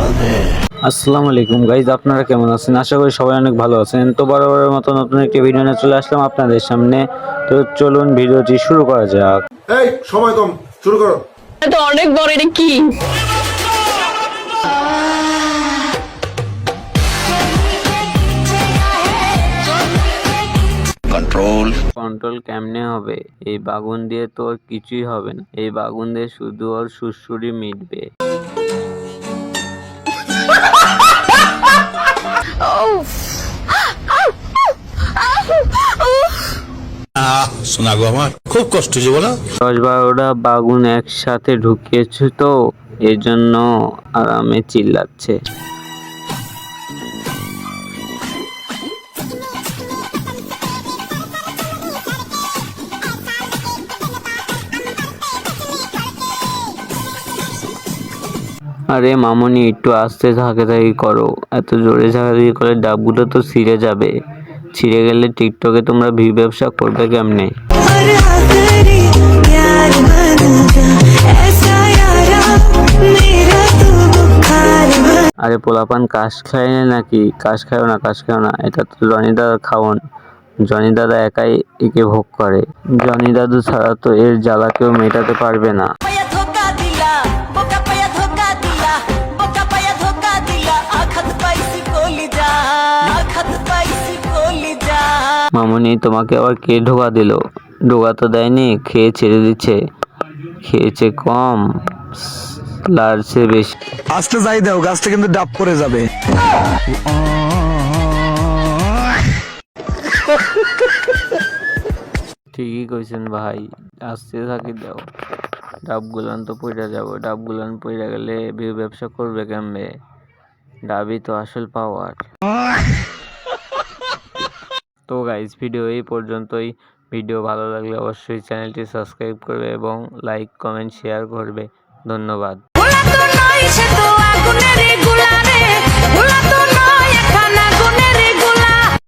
আসসালামু আলাইকুম গাইজ, আপনারা কেমন আছেন? আশা করি সবাই অনেক ভালো আছেন। তো বরাবরের মতো নতুন একটি ভিডিও নিয়ে চলে আসলাম আপনাদের সামনে। তো চলুন ভিডিওটি শুরু করা যাক। এই সময় কম, শুরু করো। এটা অনেক বড়, এটা কি? কন্ট্রোল কেমনে হবে? এই বাগুন দিয়ে তো ওর কিছুই হবে না। এই বাগুন দিয়ে শুধু ওর সুড়সুড়ি মিটবে। শোনা গো, আমার খুব কষ্ট হচ্ছে বলো। 10-12টা বাগুন একসাথে ঢুকিয়েছে তো এই জন্য আরামে চিল্লাচ্ছে। আরে মামুনি, একটু আস্তে ঝাঁকাঝাঁকি করো। এত জোরে ঝাঁকাঝাঁকি করলে ডাবগুলো তো ছিঁড়ে যাবে। ছিঁড়ে গেলে টিকটকে তোমরা ভিউ ব্যবসা করবে কেমনে? আরে পোলাপান কাশ খায় না নাকি? কাশ খাও না, কাশ খাও না। এটা তো জনি দাদা খাওন। জনি দাদা একাই একে ভোগ করে। জনি দাদু ছাড়া তো এর জ্বালা কেউ মেটাতে পারবে না। মামুনি, তোমাকে আবার কে ঢোকা দিল? ঢোকা তো দেয়নি, খেয়ে ছেড়ে দিচ্ছে। খেয়েছে কম, লাড়ছে বেশি। আস্তে যাই দাও, গাছটা কিন্তু ডাব করে যাবে। ঠিকই কইছেন ভাই, আস্তে থাকি দাও। ডাবগুলান তো পইরা যাবো। ডাবগুলান পইরা গেলে ভিউ ব্যবসা করবে কেমনে? ডাবই তো আসল পাওয়ার। তো গাইস, ভিডিও এই পর্যন্তই। ভিডিও ভালো লাগলে অবশ্যই চ্যানেলটি সাবস্ক্রাইব করবে এবং লাইক, কমেন্ট, শেয়ার করবে। ধন্যবাদ।